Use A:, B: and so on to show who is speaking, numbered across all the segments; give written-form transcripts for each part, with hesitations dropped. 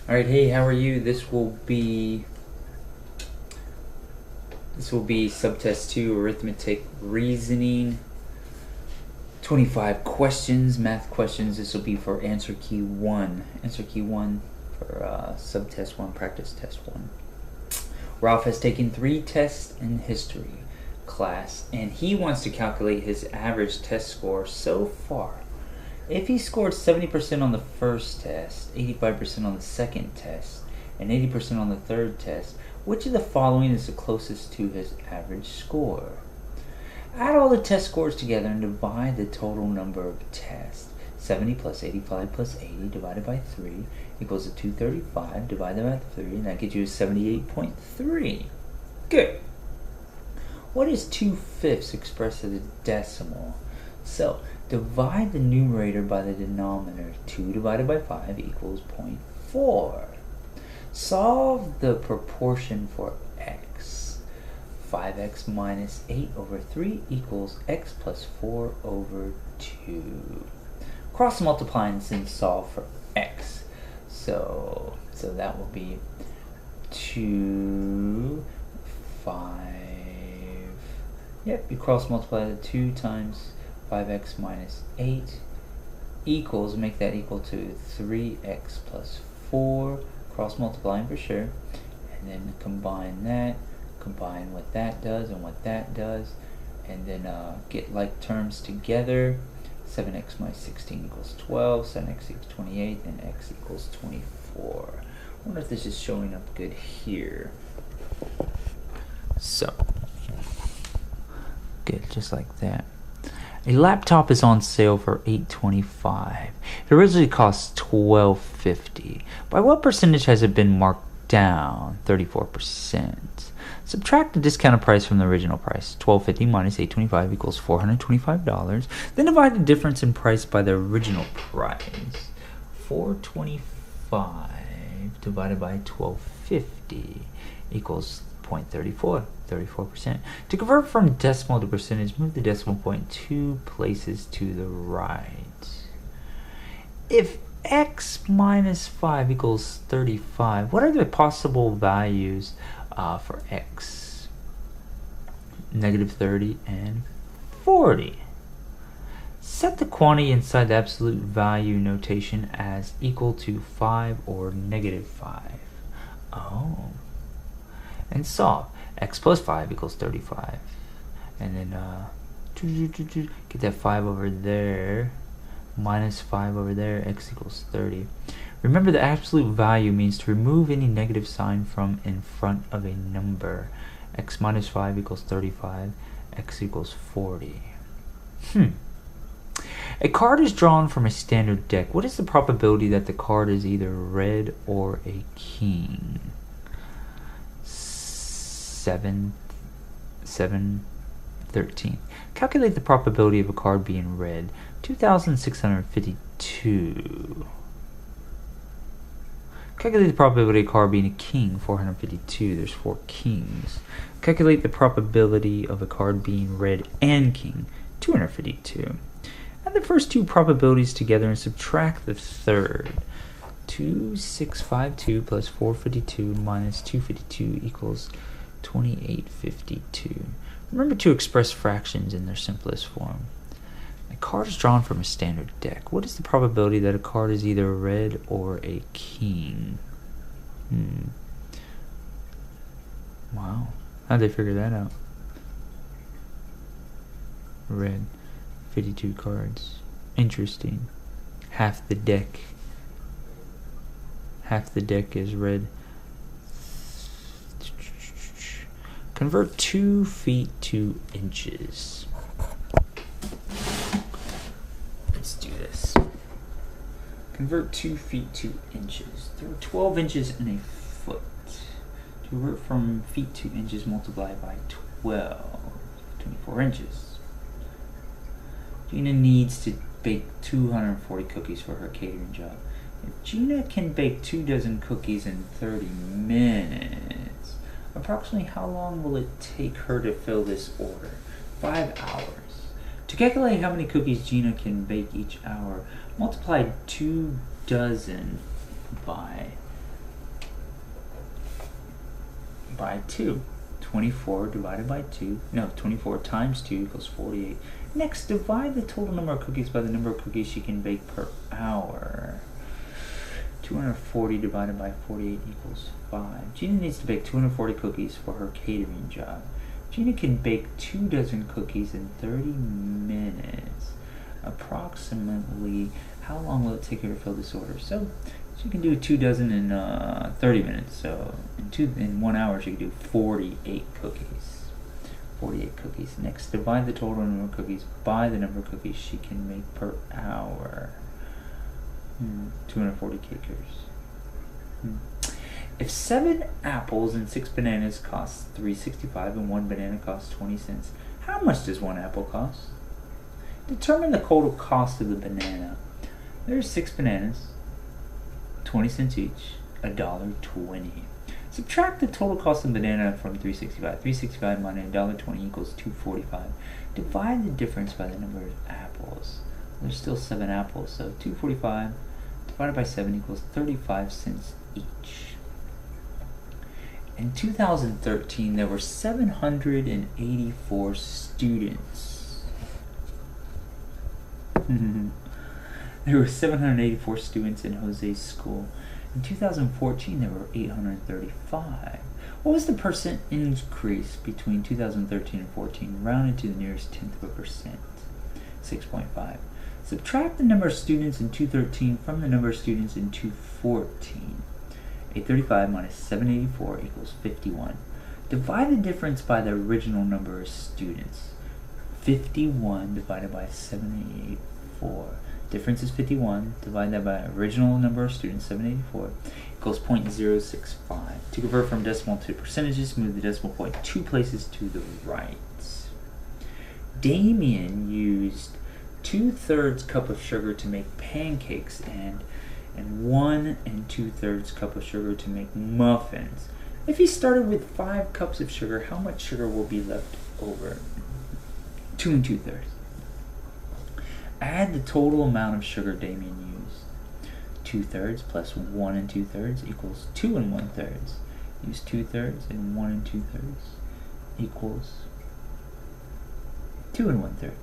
A: Alright, hey, how are you? This will be subtest 2, arithmetic reasoning. 25 questions, math questions. This will be for answer key 1. Answer key 1 for subtest 1, practice test 1. Ralph has taken 3 tests in history class, and he wants to calculate his average test score so far. If he scored 70% on the first test, 85% on the second test, and 80% on the third test, which of the following is the closest to his average score? Add all the test scores together and divide the total number of tests. 70 plus 85 plus 80 divided by 3 equals to 235 divided by 3, and that gives you 78.3. Good. What is 2/5 expressed as a decimal? So, divide the numerator by the denominator. 2 divided by 5 equals 0.4. Solve the proportion for x. 5x minus 8 over 3 equals x plus 4 over 2. Cross multiply and then solve for x. So that will be 2, 5. Yep, you cross multiply the 2 times 5x minus 8 equals, make that equal to 3x plus 4, cross multiplying for sure, and then combine what that does and what that does, and then get like terms together. 7x minus 16 equals 12, 7x equals 28, and x equals 24. I wonder if this is showing up good here. So, good, just like that. A laptop is on sale for $825. It originally cost $1250. By what percentage has it been marked down? 34%. Subtract the discounted price from the original price. $1250 minus $825 equals $425. Then divide the difference in price by the original price. $425 divided by $1250 equals 0.34, 34%. To convert from decimal to percentage, move the decimal point 2 places to the right. If x minus 5 equals 35, what are the possible values for x? Negative 30 and 40. Set the quantity inside the absolute value notation as equal to 5 or negative 5. Oh. And solve. X plus 5 equals 35. And then get that 5 over there. Minus 5 over there. X equals 30. Remember, the absolute value means to remove any negative sign from in front of a number. X minus 5 equals 35. X equals 40. A card is drawn from a standard deck. What is the probability that the card is either red or a king? 7/13. Calculate the probability of a card being red. 2,652. Calculate the probability of a card being a king. 452. There's 4 kings. Calculate the probability of a card being red and king. 252. Add the first 2 probabilities together and subtract the third. 2652 plus 452 minus 252 equals 2852. Remember to express fractions in their simplest form. A card is drawn from a standard deck. What is the probability that a card is either red or a king? Wow. How'd they figure that out? Red. 52 cards. Interesting. Half the deck is red. Convert 2 feet to inches. Let's do this. Convert 2 feet to inches. There are 12 inches in a foot. To convert from feet to inches, multiply by 12. 24 inches. Gina needs to bake 240 cookies for her catering job. If Gina can bake 2 dozen cookies in 30 minutes, approximately how long will it take her to fill this order? 5 hours. To calculate how many cookies Gina can bake each hour, multiply 2 dozen by by 2. 24 divided by 2. No, 24 times 2 equals 48. Next, divide the total number of cookies by the number of cookies she can bake per hour. 240 divided by 48 equals 5. Gina needs to bake 240 cookies for her catering job. Gina can bake 2 dozen cookies in 30 minutes. Approximately, how long will it take her to fill this order? So, she can do 2 dozen in 30 minutes. So, in 1 hour, she can do 48 cookies. 48 cookies. Next, divide the total number of cookies by the number of cookies she can make per hour. 240 cakers. If 7 apples and 6 bananas cost $3.65 and 1 banana costs 20 cents, how much does 1 apple cost? Determine the total cost of the banana. There's 6 bananas, 20 cents each, $1.20. Subtract the total cost of the banana from $3.65. $3.65 minus $1.20 equals $2.45. Divide the difference by the number of apples. There's still 7 apples, so $2.45 divided by 7 equals 35 cents each. In 2013, there were 784 students. There were 784 students in Jose's school. In 2014, there were 835. What was the percent increase between 2013 and 14, rounded to the nearest tenth of a percent? 6.5. Subtract the number of students in 2013 from the number of students in 2014. 835 minus 784 equals 51. Divide the difference by the original number of students. 51 divided by 784. Difference is 51. Divide that by original number of students, 784, equals 0.065. To convert from decimal to percentages, move the decimal point 2 places to the right. Damien used 2/3 cup of sugar to make pancakes and 1 2/3 cup of sugar to make muffins. If he started with 5 cups of sugar, how much sugar will be left over? 2 2/3. Add the total amount of sugar Damien used. 2/3 plus 1 2/3 equals 2 1/3. Use 2/3 and 1 2/3 equals 2 1/3.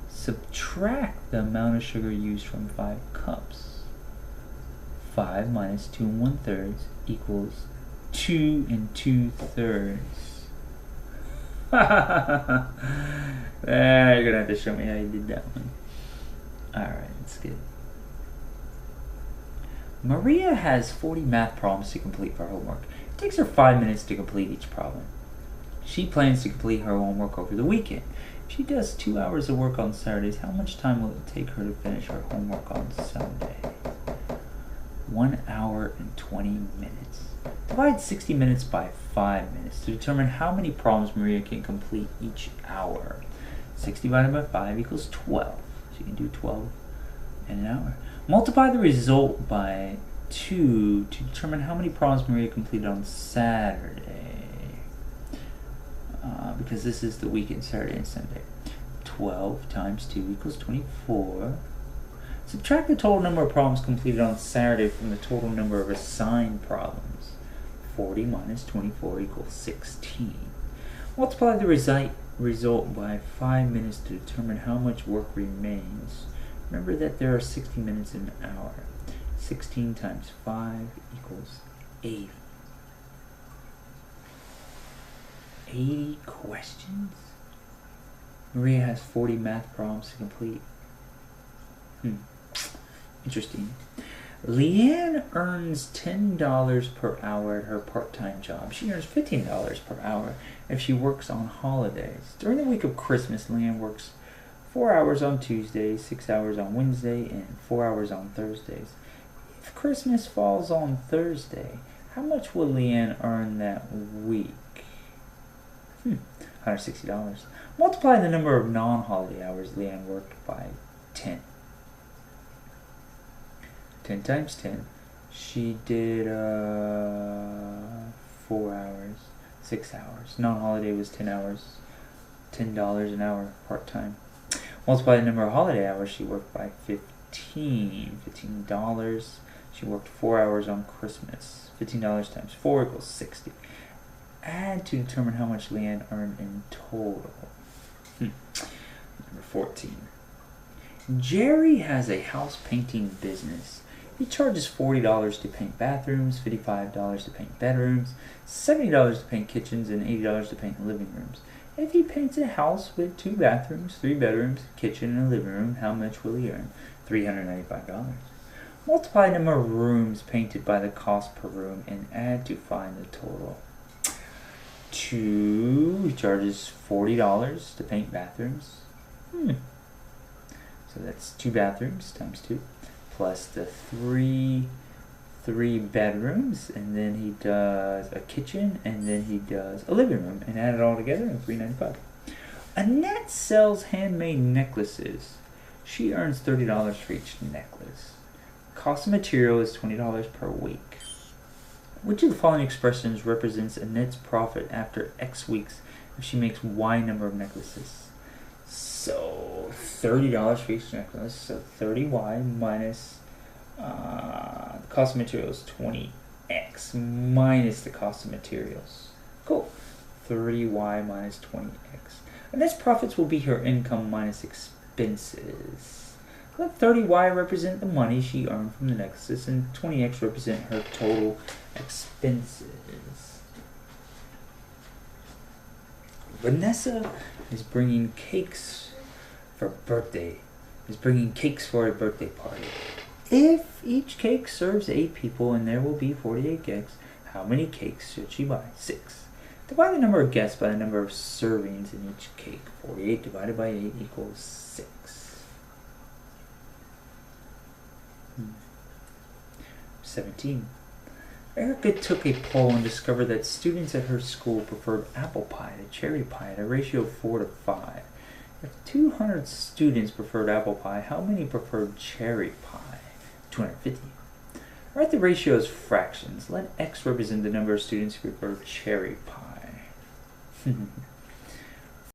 A: Subtract the amount of sugar used from 5 cups. 5 minus 2 1/3 equals 2 2/3. You're gonna have to show me how you did that one. Alright, that's good. Maria has 40 math problems to complete for homework. It takes her 5 minutes to complete each problem. She plans to complete her homework over the weekend. If she does 2 hours of work on Saturdays, how much time will it take her to finish her homework on Sunday? 1 hour and 20 minutes. Divide 60 minutes by 5 minutes to determine how many problems Maria can complete each hour. 60 divided by 5 equals 12. She can do 12 in an hour. Multiply the result by 2 to determine how many problems Maria completed on Saturday. Because this is the weekend, Saturday and Sunday. 12 times 2 equals 24. Subtract the total number of problems completed on Saturday from the total number of assigned problems. 40 minus 24 equals 16. Multiply the result by 5 minutes to determine how much work remains. Remember that there are 60 minutes in an hour. 16 times 5 equals 80. 80 questions? Maria has 40 math problems to complete. Interesting. Leanne earns $10 per hour at her part-time job. She earns $15 per hour if she works on holidays. During the week of Christmas, Leanne works 4 hours on Tuesdays, 6 hours on Wednesday, and 4 hours on Thursdays. If Christmas falls on Thursday, how much will Leanne earn that week? $160. Multiply the number of non-holiday hours Leanne worked by 10. 10 times 10. She did 4 hours, 6 hours. Non-holiday was 10 hours, $10 an hour part-time. Multiply the number of holiday hours she worked by 15. $15. She worked 4 hours on Christmas. $15 times 4 equals 60. add to determine how much Leanne earned in total. Number 14. Jerry has a house painting business. He charges $40 to paint bathrooms, $55 to paint bedrooms, $70 to paint kitchens, and $80 to paint living rooms. If he paints a house with 2 bathrooms, 3 bedrooms, a kitchen, and a living room, how much will he earn? $395. Multiply the number of rooms painted by the cost per room and add to find the total. He charges $40 to paint bathrooms. So that's 2 bathrooms times 2, plus the 3 bedrooms, and then he does a kitchen, and then he does a living room, and add it all together in $395. Annette sells handmade necklaces. She earns $30 for each necklace. Cost of material is $20 per week. Which of the following expressions represents Annette's profit after X weeks if she makes Y number of necklaces? So $30 for each necklace, so 30Y minus the cost of materials, 20X minus the cost of materials. Cool. 30Y minus 20X. Annette's profits will be her income minus expenses. Let 30Y represent the money she earned from the necklaces, and 20X represent her total expenses. Vanessa is bringing cakes for a birthday party. If each cake serves 8 people and there will be 48 cakes, how many cakes should she buy? 6. Divide the number of guests by the number of servings in each cake. 48 divided by 8 equals 6. 17. Erica took a poll and discovered that students at her school preferred apple pie to cherry pie at a ratio of 4 to 5. If 200 students preferred apple pie, how many preferred cherry pie? 250. Write the ratio as fractions. Let X represent the number of students who prefer cherry pie.